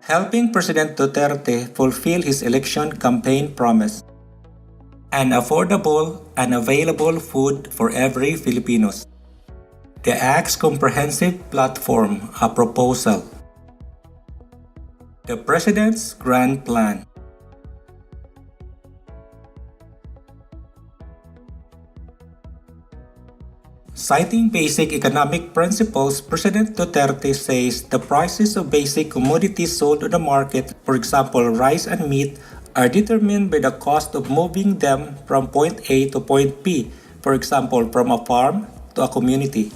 helping President Duterte fulfill his election campaign promise. An affordable and available food for every Filipinos. The Act's comprehensive platform, a proposal. The President's Grand Plan. Citing basic economic principles, President Duterte says the prices of basic commodities sold on the market, for example rice and meat, are determined by the cost of moving them from point A to point B, for example from a farm to a community.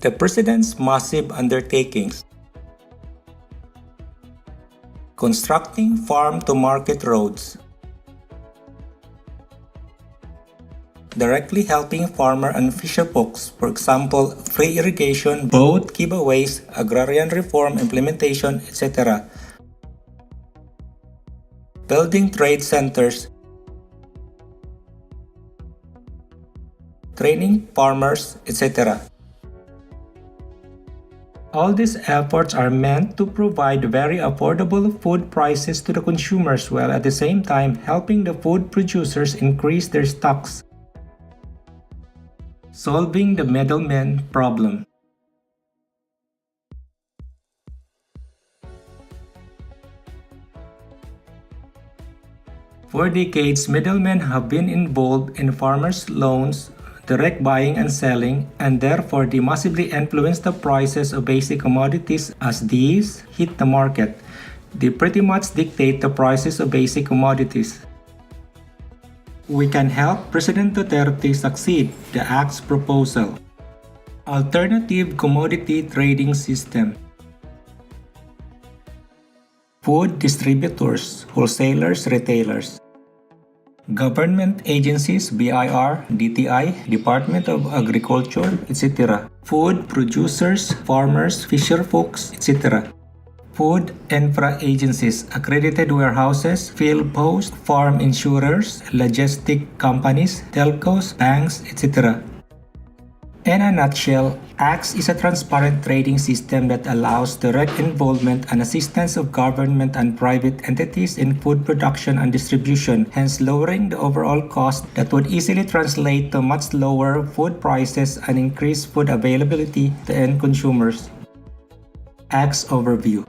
The President's massive undertakings. Constructing farm-to-market roads. Directly helping farmer and fisherfolks, for example, free irrigation, boat giveaways, agrarian reform implementation, etc. Building trade centers. Training farmers, etc. All these efforts are meant to provide very affordable food prices to the consumers while at the same time helping the food producers increase their stocks. Solving the middleman problem. For decades, middlemen have been involved in farmers' loans, direct buying and selling, and therefore they massively influence the prices of basic commodities as these hit the market. They pretty much dictate the prices of basic commodities. We can help President Duterte succeed the Act's proposal. Alternative Commodity Trading System. Food distributors, wholesalers, retailers. Government agencies, BIR, DTI, Department of Agriculture, etc. Food producers, farmers, fisherfolks, etc. Food infra agencies, accredited warehouses, field posts, farm insurers, logistic companies, telcos, banks, etc. In a nutshell, ACTS is a transparent trading system that allows direct involvement and assistance of government and private entities in food production and distribution, hence lowering the overall cost that would easily translate to much lower food prices and increased food availability to end consumers. ACTS Overview.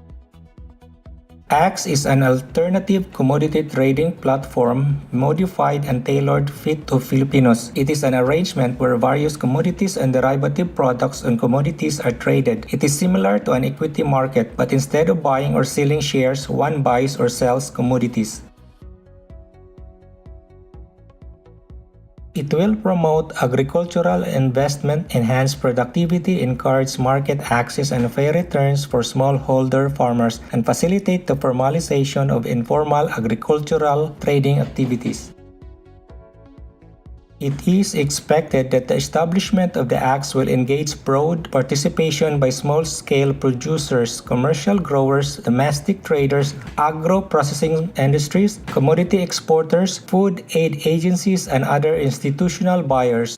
ACTS is an alternative commodity trading platform modified and tailored fit to Filipinos. It is an arrangement where various commodities and derivative products on commodities are traded. It is similar to an equity market, but instead of buying or selling shares, one buys or sells commodities. It will promote agricultural investment, enhance productivity, encourage market access and fair returns for smallholder farmers, and facilitate the formalization of informal agricultural trading activities. It is expected that the establishment of the Acts will engage broad participation by small-scale producers, commercial growers, domestic traders, agro-processing industries, commodity exporters, food aid agencies, and other institutional buyers.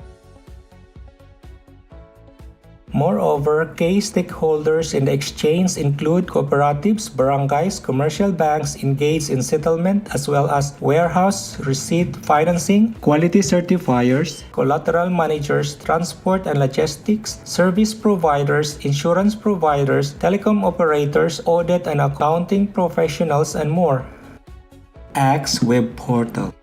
Moreover, key stakeholders in the exchange include cooperatives, barangays, commercial banks engaged in settlement, as well as warehouse receipt financing, quality certifiers, collateral managers, transport and logistics, service providers, insurance providers, telecom operators, audit and accounting professionals, and more. ACTS Web Portal.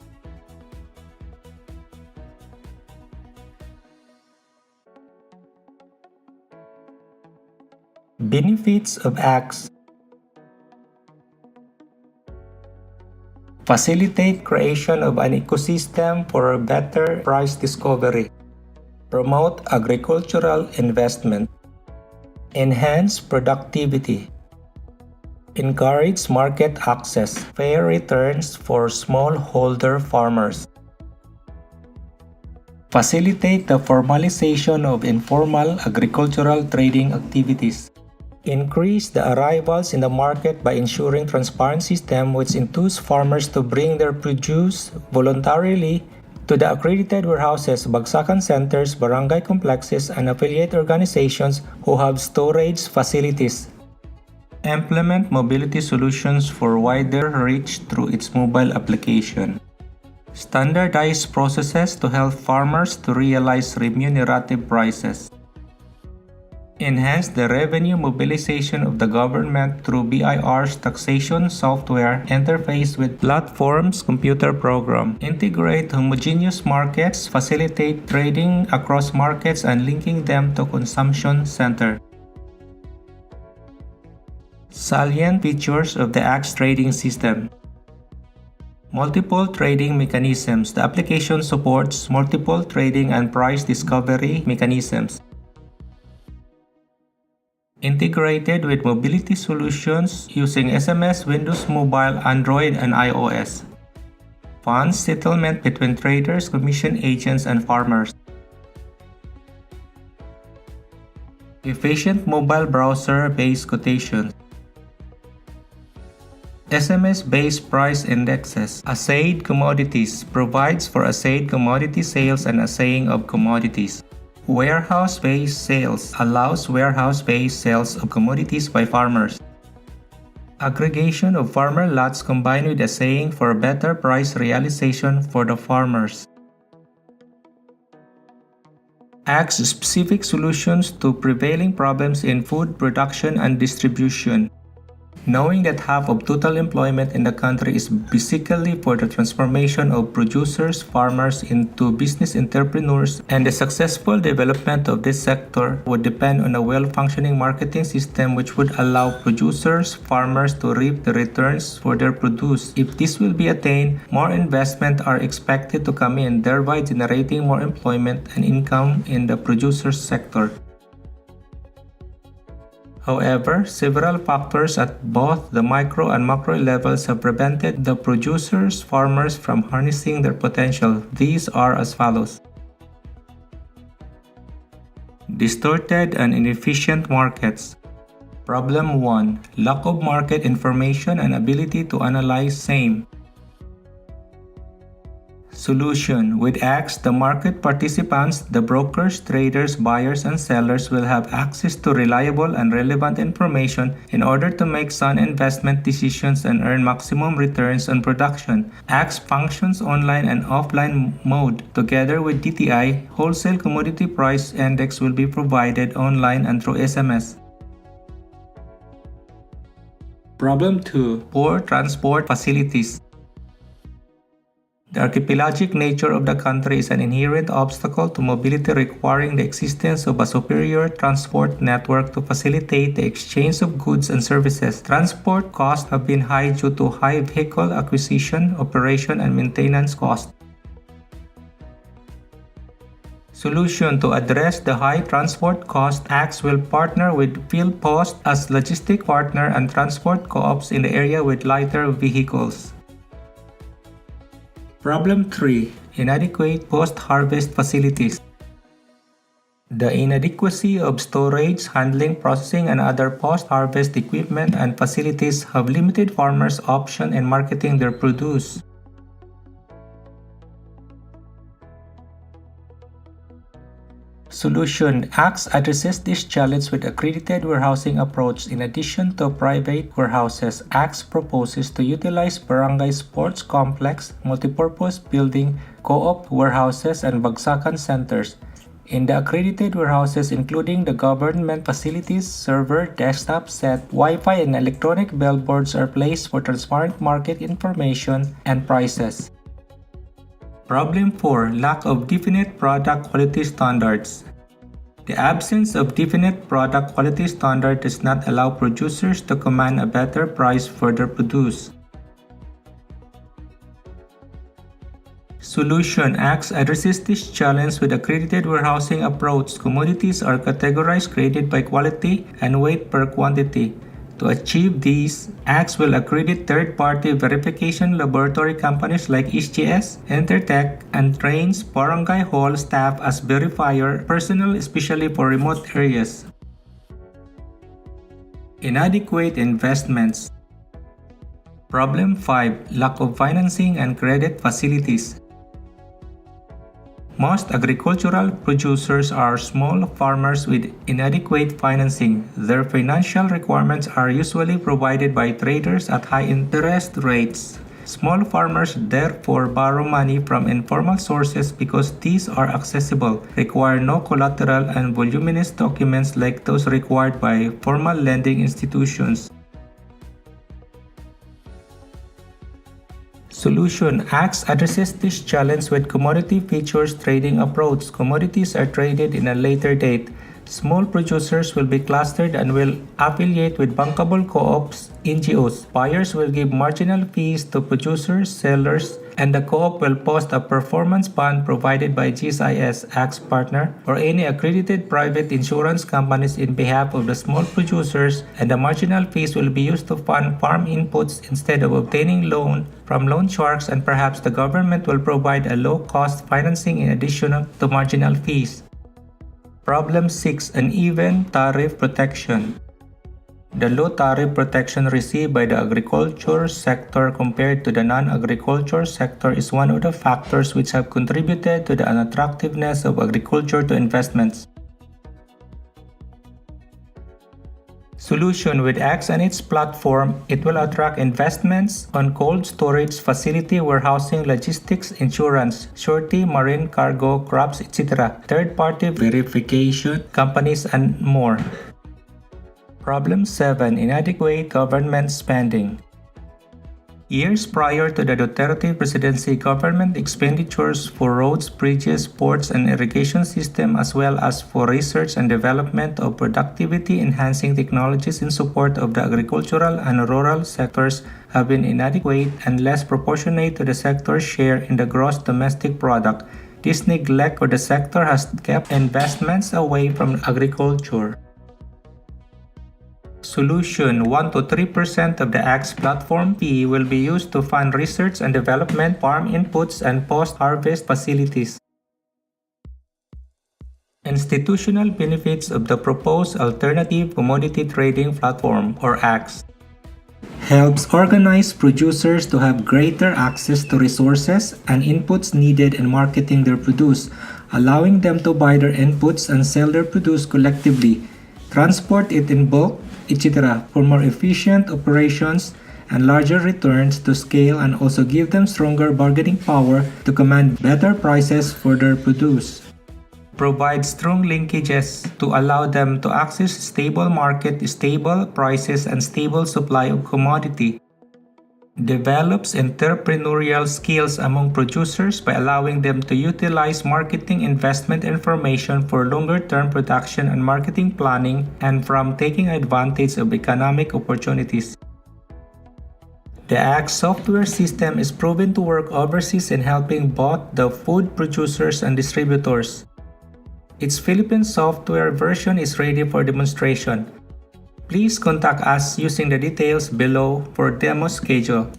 Benefits of ACTS. Facilitate creation of an ecosystem for better price discovery. Promote agricultural investment. Enhance productivity. Encourage market access. Fair returns for smallholder farmers. Facilitate the formalization of informal agricultural trading activities. Increase the arrivals in the market by ensuring transparent system which enthuses farmers to bring their produce voluntarily to the accredited warehouses, bagsakan centers, barangay complexes, and affiliate organizations who have storage facilities. Implement mobility solutions for wider reach through its mobile application. Standardize processes to help farmers to realize remunerative prices. Enhance the revenue mobilization of the government through BIR's taxation software interface with platforms computer program. Integrate homogeneous markets, facilitate trading across markets and linking them to consumption center. Salient features of the AX trading system. Multiple trading mechanisms. The application supports multiple trading and price discovery mechanisms. Integrated with mobility solutions using SMS, Windows Mobile, Android, and iOS. Funds settlement between traders, commission agents, and farmers. Efficient mobile browser-based quotations. SMS-based price indexes. Assayed commodities provides for assayed commodity sales and assaying of commodities. Warehouse-based sales allows warehouse-based sales of commodities by farmers. Aggregation of farmer lots combined with assaying for better price realization for the farmers. AX-specific solutions to prevailing problems in food production and distribution. Knowing that half of total employment in the country is basically for the transformation of producers, farmers into business entrepreneurs, and the successful development of this sector would depend on a well-functioning marketing system which would allow producers, farmers to reap the returns for their produce. If this will be attained, more investment are expected to come in, thereby generating more employment and income in the producers sector. However, several factors at both the micro and macro levels have prevented the producers, farmers from harnessing their potential. These are as follows. Distorted and inefficient markets. Problem 1. Lack of market information and ability to analyze same. Solution. With AX, the market participants, the brokers, traders, buyers, and sellers will have access to reliable and relevant information in order to make sound investment decisions and earn maximum returns on production. AX functions online and offline mode. Together with DTI, wholesale commodity price index will be provided online and through SMS. Problem 2. Poor transport facilities. The archipelagic nature of the country is an inherent obstacle to mobility, requiring the existence of a superior transport network to facilitate the exchange of goods and services. Transport costs have been high due to high vehicle acquisition, operation, and maintenance costs. Solution. To address the high transport cost, AX will partner with Philpost as logistic partner and transport co-ops in the area with lighter vehicles. Problem 3. Inadequate post-harvest facilities. The inadequacy of storage, handling, processing, and other post-harvest equipment and facilities have limited farmers' options in marketing their produce. Solution. AX addresses this challenge with accredited warehousing approach. In addition to private warehouses, AX proposes to utilize barangay sports complex, multipurpose building, co-op warehouses, and bagsakan centers. In the accredited warehouses, including the government facilities, server, desktop set, Wi-Fi, and electronic billboards are placed for transparent market information and prices. Problem 4. Lack of definite product quality standards. The absence of definite product quality standard does not allow producers to command a better price for their produce. Solution. AX addresses this challenge with accredited warehousing approach. Commodities are categorized graded by quality and weight per quantity. To achieve these, AX will accredit third-party verification laboratory companies like SGS, Intertech, and trains barangay hall staff as verifier personnel, especially for remote areas. Inadequate investments. Problem 5. Lack of financing and credit facilities. Most agricultural producers are small farmers with inadequate financing. Their financial requirements are usually provided by traders at high interest rates. Small farmers therefore borrow money from informal sources because these are accessible, require no collateral, and voluminous documents like those required by formal lending institutions. Solution Acts addresses this challenge with commodity futures trading approach. Commodities are traded in a later date. Small producers will be clustered and will affiliate with bankable co-ops, NGOs. Buyers will give marginal fees to producers, sellers, and the co-op will post a performance bond provided by GSIS, Acts partner, or any accredited private insurance companies in behalf of the small producers, and the marginal fees will be used to fund farm inputs instead of obtaining loan from loan sharks, and perhaps the government will provide a low-cost financing in addition to marginal fees. Problem 6. Uneven tariff protection. The low tariff protection received by the agriculture sector compared to the non-agriculture sector is one of the factors which have contributed to the unattractiveness of agriculture to investments. Solution With Acts and its platform, it will attract investments on cold storage facility, warehousing, logistics, insurance, surety, marine cargo, crops, etc., third-party verification, companies, and more. Problem 7. Inadequate government spending. Years prior to the Duterte presidency, government expenditures for roads, bridges, ports, and irrigation system, as well as for research and development of productivity-enhancing technologies in support of the agricultural and rural sectors, have been inadequate and less proportionate to the sector's share in the gross domestic product. This neglect for the sector has kept investments away from agriculture. Solution 1 to 3% of the Act's platform fee will be used to fund research and development, farm inputs, and post-harvest facilities. Institutional benefits of the proposed alternative commodity trading platform, or ACTS. Helps organized producers to have greater access to resources and inputs needed in marketing their produce, allowing them to buy their inputs and sell their produce collectively, transport it in bulk, etc. for more efficient operations and larger returns to scale, and also give them stronger bargaining power to command better prices for their produce. Provide strong linkages to allow them to access stable market, stable prices, and stable supply of commodity. Develops entrepreneurial skills among producers by allowing them to utilize marketing investment information for longer-term production and marketing planning, and from taking advantage of economic opportunities. The ACT software system is proven to work overseas in helping both the food producers and distributors. Its Philippine software version is ready for demonstration. Please contact us using the details below for demo schedule.